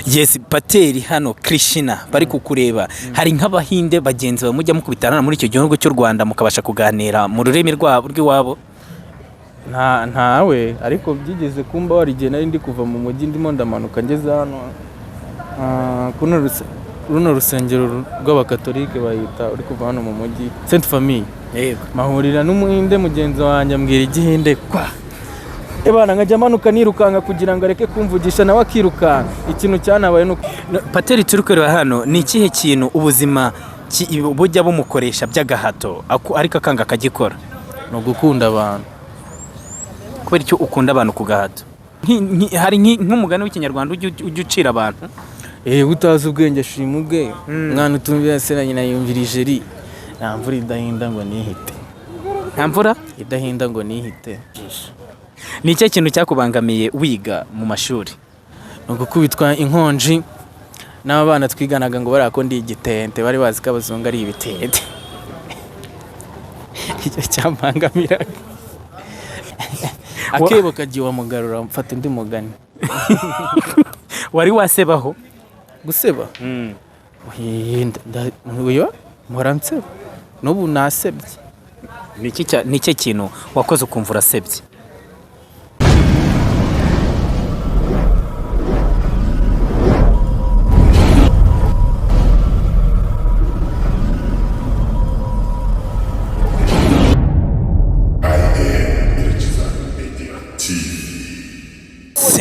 Yes, Pateri hano Krishna bari kukureba. Hari nk'abahinde bagenzi bamujya mukubitana muri icyo gihugu cy'u Rwanda mukabasha kuganira mu rurimi rwabo rw'iwabo. Ntawe ariko byigeze kumba warigiye nari ndi kuva mu mujyi ndimo ndamanuka ngeze hano runo rusengero rw'abakatolike bayita uri kuva hano mu mujyi Sainte Famille. Yego. Mahurira n'umuhinde mugenzi wanjye ambwira igihinde kwa. Ebana nkajya manuka nirukanga kugira ngo areke kumvugisha nawe akirukanka. Ikintu cyanabaye no Pateri turi kureba hano ni ikihe kintu ubuzima bujya bumukoresha by'agahato ariko akanga akagikora? no gukunda abantu. Kubera icyo ukunda abantu ku gahato? Hari nk'umugani w'ikinyarwanda ujya ucira abantu? Utazi ubwenge ashima ubwe. Mwana utumvira se na nyina yumvirije ri. Nta mvura idahinda ngo nihite. Nta mvura idahinda ngo nihite. Ni cyo kintu cyakubangamiye wiga mu mashuri? No gukubitwa inkonji n'abana twiganaga ngo barako ndi igitente bari bazi ko abazungu ari ibitente. Icyo cyambangamira. Akebo kagiye mugarura mfata undi mugani. Wari wasebaho? Guseba? Uyo moranseba. N'ubu nasebye. Ni cyo kintu wakoze ukumva urasebye?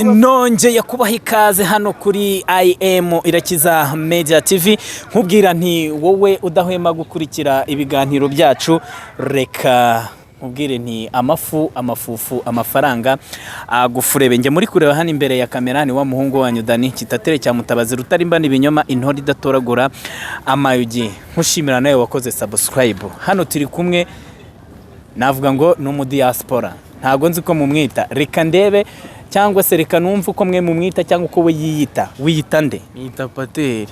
Nongeye kubaha ikaze hano kuri IM Irakiza Media TV. Nkubwira nti wowe udahwema gukurikira ibiganiro byacu, reka nkubwire nti amafufu amafaranga agufurebe. Nge muri kureba hano imbere ya kamera ni wa muhungu wanyu Dani Kitatere cya Mutabazi rutarimba n'ibinyoma intori datoragura amayugi. Nkushimira nawe wakoze subscribe. Hano turi kumwe navuga ngo no mu diaspora. Ntago nzi ko mumwita, reka ndebe cyangwa se reka numva uko mwe mumwita cyangwa uko we yiyita. Wiyita nde? Nita Pateri.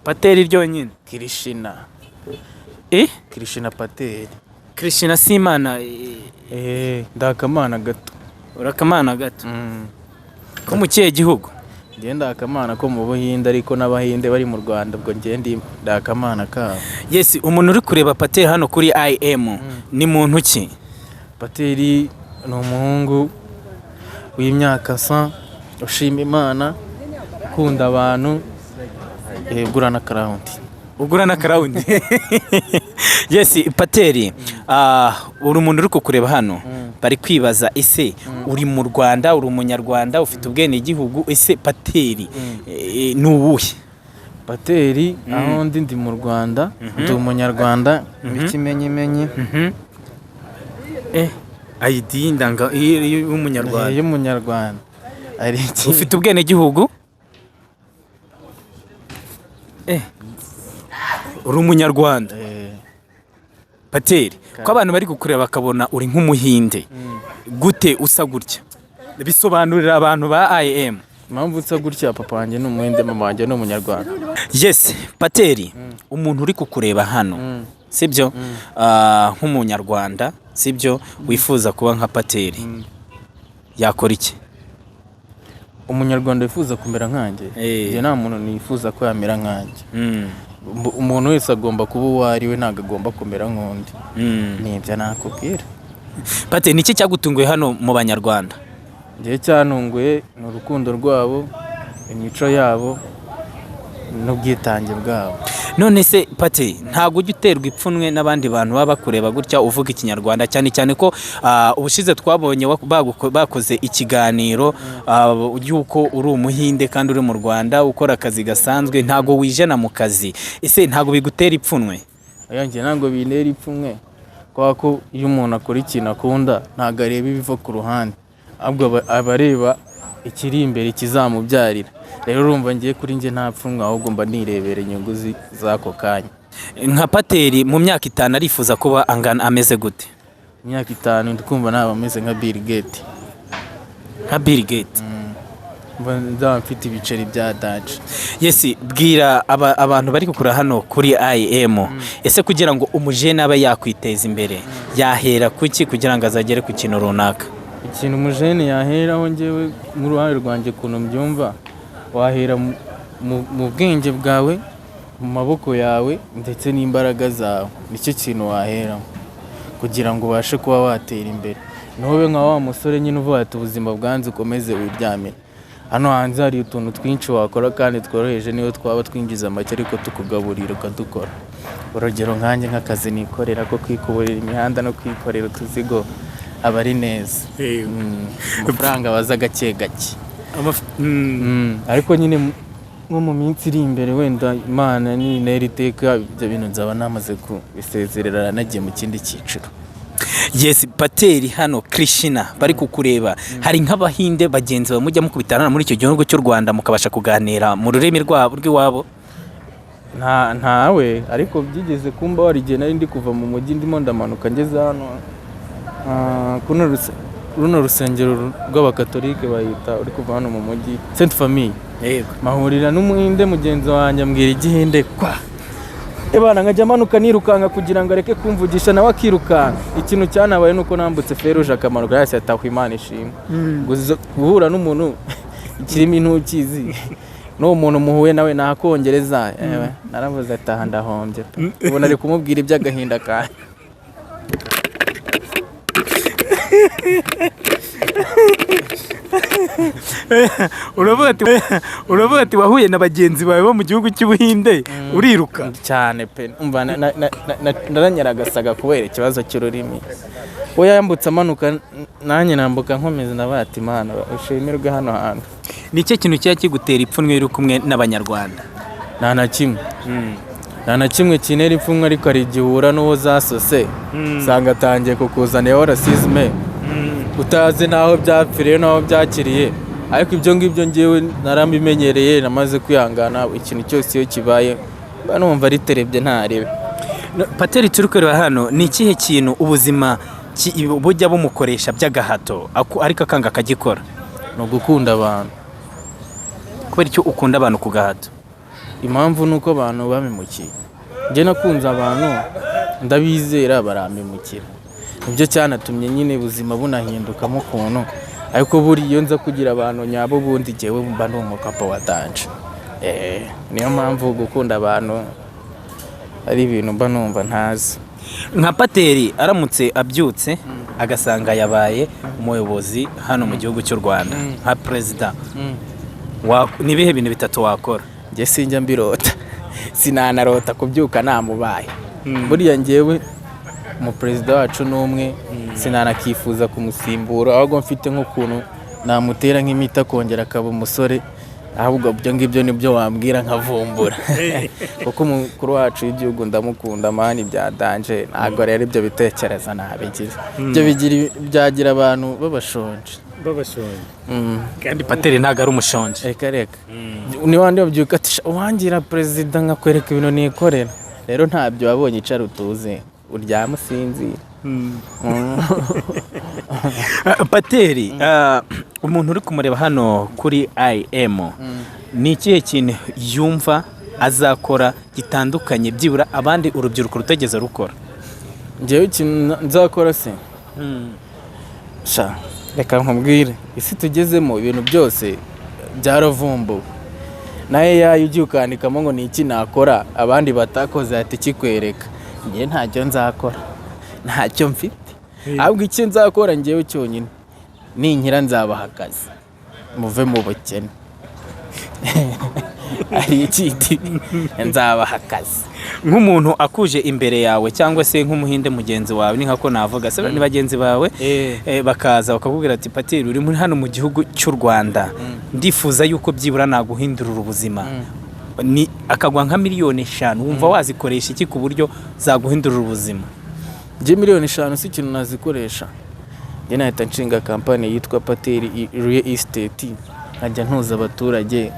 Pateri ryonyine? Krishna. Krishna Pateri. Krishna Simana. Ndakamana gato. Urakamana gato? Ko mu kihe gihugu? Ngenda akamana ko mu Buhinde ariko n'abahinde bari mu Rwanda ubwo ngende ndakamana ka. Yes, umuntu uri kureba Pateri hano kuri IM ni muntu ki? Pateri ni umuhungu w'imyaka 100 ushima Imana, ukunda abantu, ugura na crown. Ugura na crown. Yes, Pateri, uri umuntu uri kukureba hano bari kwibaza ese uri mu Rwanda, uri umunyarwanda, ufite ubwene gihugu, ese Pateri ni uwuhe? Pateri aho ndi mu Rwanda, ndi umunyarwanda, ikimenyimenyi. ID ndanga y'umunyarwanda. Y'umunyarwanda. Ari iki? Ufite ubwene gihugu? Uri umunyarwanda. Pateri, ko abantu bari kukureba bakabona uri nk'umuhinde. Gute usa gutya? Bisobanurira abantu ba IM. Mpamvu usa gutya papa wanjye n'umuhinde, mama wanjye n'umunyarwanda. Yes, Pateri, umuntu uri kukureba hano. Sibyo? Nk'umunyarwanda, sibyo wifuza kuba nka Pateri. Yakora iki? Umunyarwanda wifuza kumera nkanjye? Nge nta muntu nifuza ko yamera nkanjye. Umuntu wese agomba kuba uwo ari we, ntabwo agomba kumera nk'undi. Nibyo nakubwira. Pateri, ni iki cyagutunguye hano mu Banyarwanda? Nge cyantunguye ni urukundo rwabo, imico yabo n'ubwitange bwabo. None se Pateri, ntago ujya uterwa ipfunwe n'abandi bantu baba bakureba gutya uvuga ikinyarwanda, cyane cyane ko ubushize twabonye bakoze ikiganiro yuko uri umuhinde kandi uri mu Rwanda ukora akazi gasanzwe, ntago wijana mu kazi. Ese ntago bigutera ipfunwe? Nge ntago bintera ipfunwe, ko iyo umuntu akora ikintu akunda ntago areba ibiva ku ruhande, ahubwo abareba ikiri imbere kizamubyarira. Rero urumva ngiye kuri nge nta pfunwe, ahubwo mba nirebera inyungu z'ako kanya. Nka Pateri mu myaka 5 arifuza kuba angana ameze gute? Imyaka 5 ndikumva naba ameze nka Bill Gates. Nka Bill Gates? Nzaba mfite ibiceri bya Dutch. Yes, bwira abantu bari kukura hano kuri IM. Ese kugira ngo umujene aba yakwiteza imbere yahera kuki kugira ngo azagere ku kintu runaka? Ikintu umujene yaheraho ngewe mu ruhande rwanjye kuno mbyumva wahera mu bwenge bwawe, mu maboko yawe ndetse n'imbaraga zawe. Nicyo kintu waheramo kugira ngo ubashe kuba watera imbere. Ntube nka wa musore nyine uvuga ati ubuzima bwanze ukomeze wiryamire. Hano hanze hari utuntu twinshi wakora kandi tworoheje, niyo twaba twinjiza make ariko tukugaburira ukadukora. Urugero nkanjye nk'akazi nikorera ko kwikuburira imihanda no kwikorera utuzigo aba ari neza. Amafaranga baza gake gake. Ariko nyine nko mu minsi iri imbere wenda Imana ninera iteka ibyo bintu nzaba namaze kubisezerera nagiye mu kindi cyiciro. Yes, Pateri hano Krishna bari kukureba, hari nk'abahinde bagenzi bamujya mukubitana muri icyo gihugu cy'u Rwanda mukabasha kuganira mu rurimi rw'iwabo? Ntawe, ariko byigeze kumba wari igihe nari ndi kuva mu mujyi ndimo ndamanuka ngeze hano runo rusengero rw'abakatolike bayita, uri kuva hano mu mujyi Sainte Famille. Yego. Mahurira n'umuhinde mugenzi wanjye ambwira igihinde kwa ebana nkajya manuka nirukanka kugira ngo areke kumvugisha nawe akirukanka. Ikintu cyanabaye nuko nambutse feruje akamanuka yase atahwa Imana ishimwe. Guhura n'umuntu ikirimi ntukizi no muntu muhuye nawe nakongereza naravuze ataha ndahombye. Ubona ari kumubwira iby'agahinda kawe. Uravuga ati wahuye na bagenzi bawe bo mu gihugu cy'Ubuhinde uriruka cyane pe. Umva naranyaragasaga kubera ikibazo cy'ururimi. Oya yambutse amanuka nanjye nambuka nkomeza nabati Imana ushimirwe hano hantu. Ni cyo kintu cya kigutera ipfunwe uri kumwe n'abanyarwanda? Nta na kimwe kinera ipfunwe, ariko ari igihura n'uwo zasose usanga atangiye kukuzanira rasisme utazi naho byapfiriye naho byakiriye. Ariko ibyo ngibyo ngewe narambimenyereye, namaze kwihangana. Ikintu cyose iyo kibaye numva ari terebye ntarebe. Pateri turi kureba hano, ni ikihe kintu ubuzima bujya bumukoresha by'agahato ariko akanga akagikora? Ni ugukunda abantu. Kubera icyo ukunda abantu ku gahato? Impamvu ni uko abantu bamemukiye. Njye nakunze abantu ndabizera baramemukira. Nibyo cyanatumye nyine ubuzima bunahindukamo ukuntu. Ariko buri iyo nza kugira abantu nyabo bundi jewe mba n'umukapa wa danje. Niyo mpamvu gukunda abantu ari ibintu mba numva ntazi. Nka Pateri aramutse abyutse agasanga yabaye umuyobozi hano mu gihugu cy'u Rwanda nka president, nibihe bintu bitatu wakora? Njye sinjya mbirota, sinanarota kubyuka namubaye. Buriya ngewe mu president wacu n'umwe sinanakifuza kumusimbura, ahubwo mfite nk'ukuntu namutera nk'imita kongera akaba umusore. Ahubwo ibyo ngibyo nibyo wambwira nkavumbura. Kuko umukuru wacu w'igihugu ndamukunda mani bya danje. Ntabwo rero ibyo bitekereza nabigize. Ibyo byagira abantu babashonje. Kandi Pateri ntabwo ari umushonje. Reka ni wandi wabyuka ati uwangira president nkakwereka ibintu nikorera. Rero ntabyo wabonye icara utuze uryama usinzira. Pateri, umuntu uri kumureba hano kuri IM, ni ikihe kintu yumva azakora gitandukanye byibura abandi urubyiruko rutegeze rukora? Njyewe ikintu nzakora se reka nkubwire, isi tugezemo ibintu byose byaravumbuwe. Naye yayo ugiye ukandikamo ngo ni iki nakora abandi batakoze ati kikwereka. Njye ntacyo nzakora, ntacyo mfite. Ahubwo icyo nzakora njyewe cyonyine ninkira nzabaha akazi muve mu bukene. Ari ikiti nzabaha akazi. Nk'umuntu akuje imbere yawe cyangwa se nk'umuhinde mugenzi wawe, ni nkako navuga se ni bagenzi bawe bakaza bakakubwira ati Pateri uri muri hano mu gihugu cy'u Rwanda, ndifuza yuko byibura naguhindurira ubuzima, ni akagwa nka miliyoni 5, wumva wazikoresha iki ku buryo zaguhindurira ubuzima? Njye miliyoni 5 si ikintu nazikoresha. Njye nahita nshinga kampani yitwa Pateri Real Estate, nkajya ntuza abaturage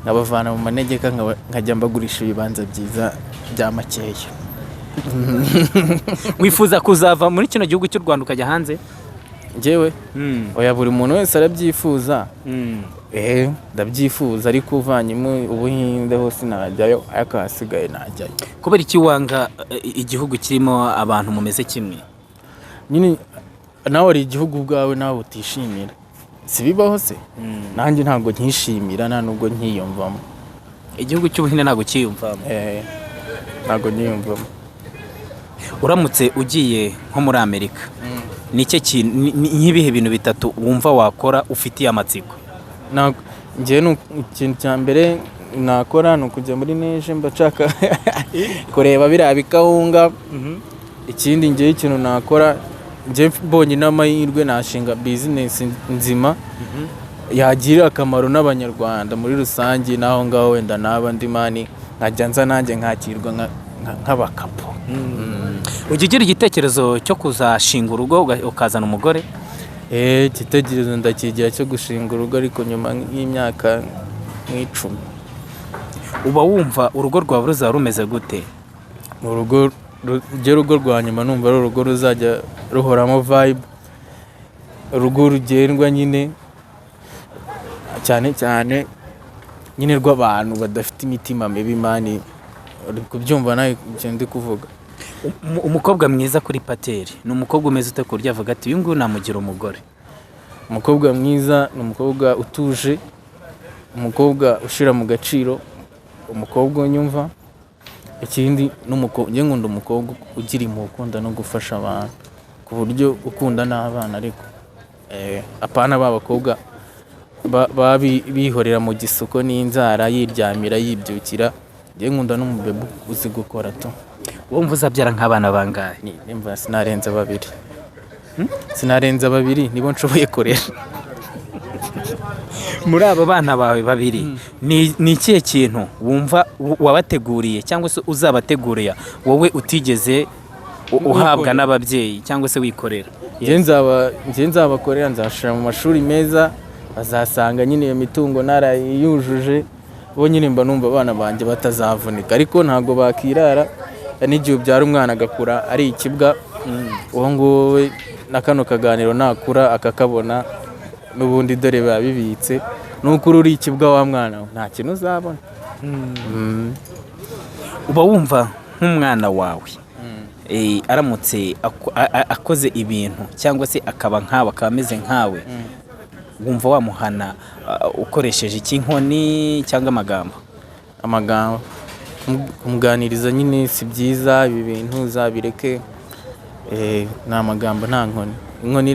nkabavana mu manegeka nkajya mbagurisha ibibanza byiza bya makeya. Wifuza kuzava muri kino gihugu cy'u Rwanda ukajya hanze? Njyewe oya, buri muntu wese arabyifuza. Ndabyifuza, ariko uvanyemo Ubuhinde hose najyayo, ariko hasigaye najyayo. Kubera iki wanga igihugu kirimo abantu mumeze kimwe? Nyine nawe ari igihugu bwawe nawe utishimira. si bibaho se nanjye ntabwo nkishimira nta nubwo nkiyumvamo. igihugu cy'Ubuhinde ntabwo cyiyumvamo. Ntabwo nkiyumvamo. uramutse ugiye nko muri Amerika nk'ibihe bintu bitatu wumva wakora ufitiye amatsiko? njyewe ikintu cya mbere nakora ni ukujya muri neje mbashaka kureba biriya bikawunga. ikindi njyewe ikintu nakora njyewe mbonye n'amahirwe nashinga bizinesi nzima yagirira akamaro n'abanyarwanda muri rusange, n'aho ngaho wenda naba ndi mani nkajya nza nanjye nkakirwa nk'abakapo. ujya ugira igitekerezo cyo kuzashinga urugo ukazana umugore? igitekerezo ndakigira cyo gushinga urugo ariko nyuma y'imyaka nk'icumi. uba wumva urugo rwawe ruzaba rumeze gute? urugo rwa nyuma numva ari urugo ruzajya ruhoramo vibe, urugo rugendwa nyine cyane cyane nyine rw'abantu badafite imitima mibi mani, uri kubyumva nawe ibyo ndi kuvuga. umukobwa mwiza kuri Pateri ni umukobwa umeze ute ku buryo avuga ati uyu nguyu namugira umugore? umukobwa mwiza ni umukobwa utuje, umukobwa ushyira mu gaciro, umukobwa unyumva. ikindi njye nkunda umukobwa ugira impuhwe, ukunda no gufasha abantu ku buryo ukunda n'abana, ariko apana b'abakobwa bihorera mu gisuko n'inzara yiryamira yibyukira. njye nkunda n'umubebe uzi gukora tu. wumva uzabyara nk'abana bangahe? nimba sinarenza babiri. sinarenza babiri nibo nshoboye kurera. muri abo bana bawe babiri ni ikihe kintu wumva wabateguriye cyangwa se uzabategurira wowe utigeze uhabwa n'ababyeyi cyangwa se wikorera? njye nzabakorera, nzashira mu mashuri meza, bazasanga nyine iyo mitungo narayujuje. bo nyine mba numva abana banjye batazavunika, ariko ntabwo bakirara. n'igihe ubyara umwana agakura ari ikibwa, uwo nguwo na kano kaganiro nakura akakabona n'ubundi dore biba bibitse, nuko uri ikibwa wa mwana nta kintu uzabona. uba wumva nk'umwana wawe aramutse akoze ibintu cyangwa se akaba nkawe, akaba ameze nkawe, wumva wamuhana ukoresheje iki, inkoni cyangwa amagambo? amagambo kumuganiriza nyine si byiza, ibi bintu uzabireke. ni amagambo nta nkoni. inkoni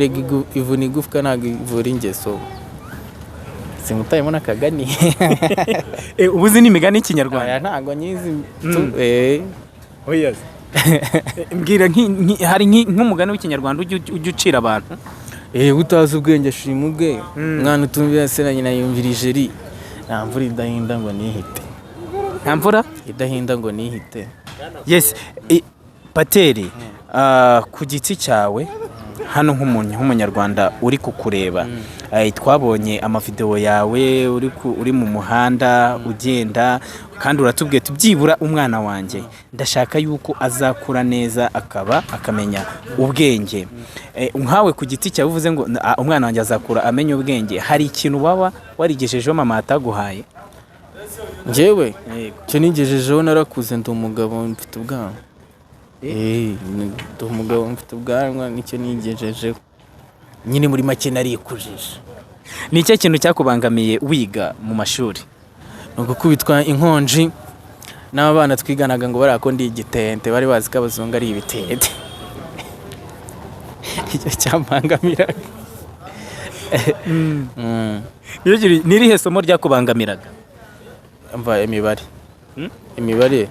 ivuna igufwa ntabwo ivura ingeso. singutayemo n'akagani. ubuzi n'imigani y'ikinyarwanda? ntabwo nyizi. mbwira hari nk'umugani w'ikinyarwanda ujya ucira abantu? utazi ubwenge ashima ubwe. umwana utumvira se na nyina yumvira ijeri. nta mvura idahinda ngo nihite. nta mvura idahinda ngo nihite. yes. Pateri, ku giti cyawe hano nk'umunyarwanda uri kukureba, twabonye amavideo yawe uri mu muhanda ugenda, kandi uratubwiye tubyibura umwana wanjye ndashaka yuko azakura neza akamenya ubwenge. nkawe ku giti cyawe uvuze ngo umwana wanjye azakura amenya ubwenge, hari ikintu waba warigejejeho mama ataguhaye? njyewe cyo nigejejeho, narakuze ndi umugabo mfite ubwanwa. ndi umugabo mfite ubwanwa, nicyo nigejejeho nyine, muri make narikujije. ni icyo kintu cyakubangamiye wiga mu mashuri? ni ugukubitwa inkonji n'abana twiganaga ngo barako ndi igitente, bari bazi ko abazungu ari ibitente. icyo cyambangamiraga. n'irihe somo ryakubangamiraga? mva imibare. imibare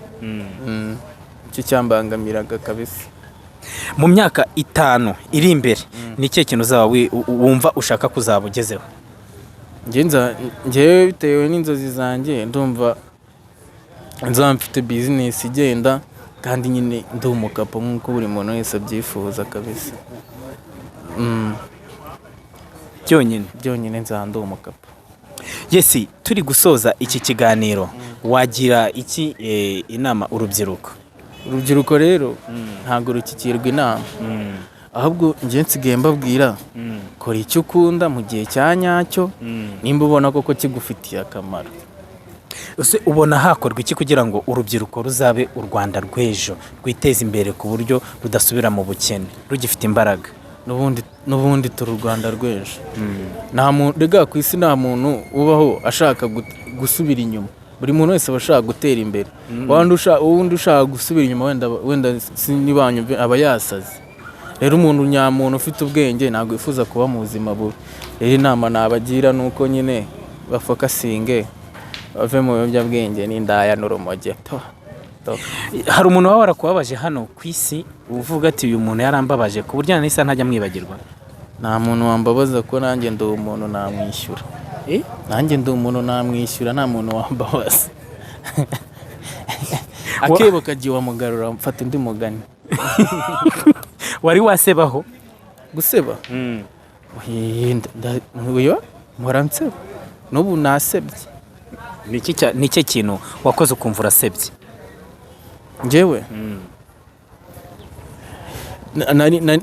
icyo cyambangamiraga kabisa. mu myaka 5 iri imbere ni ikihe kintu uzaba wumva ushaka kuzaba ugezeho? njyewe bitewe n'inzozi zanjye ndumva nzaba mfite bizinesi igenda, kandi nyine ndi umukapo nk'uko buri muntu wese abyifuza kabisa. byonyine nzaba ndi umukapo. Yesi, turi gusoza iki kiganiro, wagira iki inama urubyiruko? urubyiruko rero ntabwo rukikirwa inama, ahubwo njye nsigaye mbabwira kora icyo ukunda mu gihe cya nyacyo, nimba ubona koko kigufitiye akamaro. ese ubona hakorwa iki kugira ngo urubyiruko ruzabe u Rwanda rw'ejo, rwiteze imbere ku buryo rudasubira mu bukene, rugifite imbaraga? n'ubundi turi u Rwanda rw'ejo. Nta muntu rega ku isi, nta muntu ubaho ashaka gusubira inyuma. Buri muntu wese aba ashaka gutera imbere. Uwundi ushaka gusubira inyuma wenda nibanyumve aba yasaze. Rero umuntu nyamuntu ufite ubwenge ntabwo yifuza kuba mu buzima bubi. Rero inama nabagira nuko nyine bafokasinge bave mu biyobyabwenge n'indaya n'urumogi. Hari umuntu waba warakubabaje hano ku isi uvuga ati uyu muntu yarambabaje ku buryo nahise ntajya mwibagirwa? Nta muntu wambabaza ko nanjye ndi umuntu namwishyura. Nanjye ndi umuntu namwishyura, nta muntu wambabaza. Akebo kagiye wamugarura mfata undi mugani. Wari wasebaho? Guseba? Uyo mpora n'ubu nasebye. Ni cyo kintu wakoze ukumva urasebye? Njyewe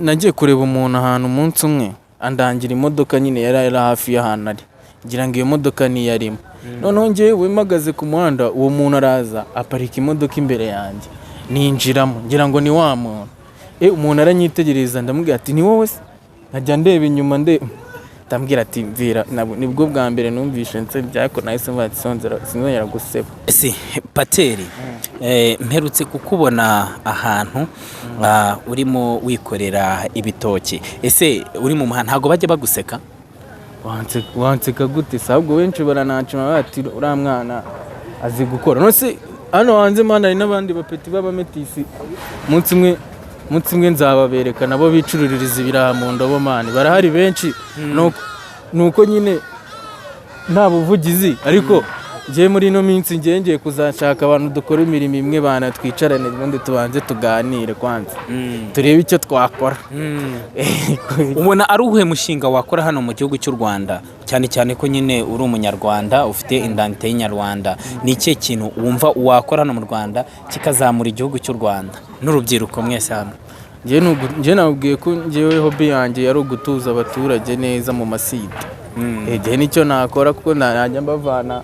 nagiye kureba umuntu ahantu umunsi umwe andangira imodoka nyine yari hafi y'ahantu ari, ngira ngo iyo modoka niyo arimo. Noneho njyewe mpagaze ku muhanda, uwo muntu araza aparika imodoka imbere yanjye, ninjiramo ngira ngo ni wa muntu. Umuntu aranyitegereza, ndamubwira ati ni wowe se? Nkajya ndeba inyuma ndambwira ati mvira, nibwo bwa mbere numvishe nsebye, ariko nahise mvuga ati sinzongera guseba. Ese Pateri, mperutse kukubona ahantu urimo wikorera ibitoki. Ese uri mu muhanda ntago bajya baguseka? Wanseka gute? Sabwo benshi baranacima bati uriya mwana azi gukora. Nose hano hanze mana hari n'abandi bapeti b'abametisi. Munsi mwe nzababereka nabo bicuruririza ibiraha mu ndobo mani. Barahari benshi. Nuko nyine nta buvugizi, ariko ngiye muri ino minsi ngiye kuzashaka abantu dukora imirimo imwe bana, twicarane ubundi tubanze tuganire kwanza turebe icyo twakora. Ubona ari uwuhe mushinga wakora hano mu gihugu cy'u Rwanda, cyane cyane ko nyine uri umunyarwanda ufite indangite y'inyarwanda? Ni ikihe kintu wumva wakora hano mu Rwanda kikazamura igihugu cy'u Rwanda n'urubyiruko mwese hano? Njye nabwiye ko njyewe hobby yanjye yari ugutuza abaturage neza mu masite. Igihe nicyo nakora, kuko najya mbavana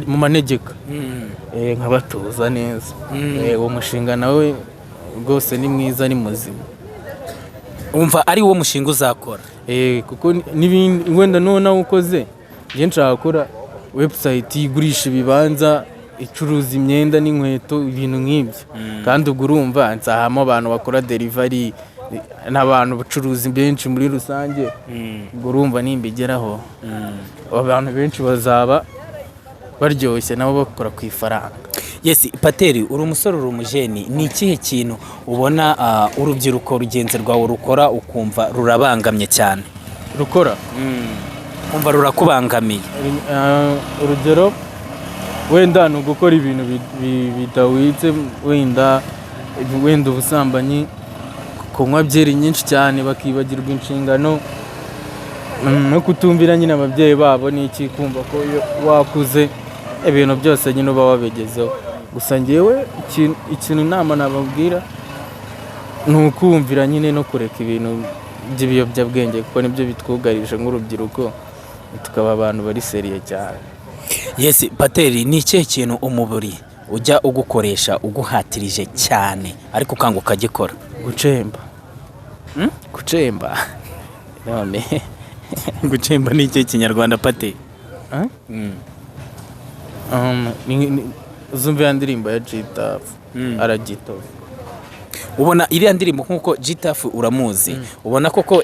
mu manegeka nkabatuza neza. Uwo mushinga nawe rwose ni mwiza, ni muzima. Wumva ari wo mushinga uzakora? Kuko n'ibindi wenda none ukoze, njye nshaka gukora website igurisha ibibanza, icuruza imyenda n'inkweto, ibintu nk'ibyo. Kandi ubwo urumva nsahamo abantu bakora delivery n'abantu bacuruza benshi muri rusange. Ubwo urumva nimbigeraho abantu benshi bazaba baryoshye nabo bakora ku ifaranga. Yes, Pateri, uri umusore, uri umujeni. Ni ikihe kintu ubona urubyiruko rugenzi rwawe rukora ukumva rurabangamye cyane? Rukora? Umva rurakubangamiye? Urugero wenda ni ugukora ibintu bidawitse, wenda ubusambanyi, kunywa byeri nyinshi cyane bakibagirwa inshingano, no kutumvira nyine ababyeyi babo. N'iki kumva ko wakuze ibintu byose nyine uba wabigezeho. Gusa njyewe ikintu inama nababwira ni ukumvira nyine no kureka ibintu by'ibiyobyabwenge, kuko nibyo bitwugarije nk'urubyiruko, tukaba abantu bari seriye cyane. Yes, Pateri, ni ikihe kintu umubiri ujya ugukoresha uguhatirije cyane ariko ukanga ukagikora? Gucemba. None gucemba ni ikihe kinyarwanda, Pateri? Uzumva ya ndirimbo ya G-Tough, aragito. Ubona iriya ndirimbo nkuko G-Tough uramuzi, ubona koko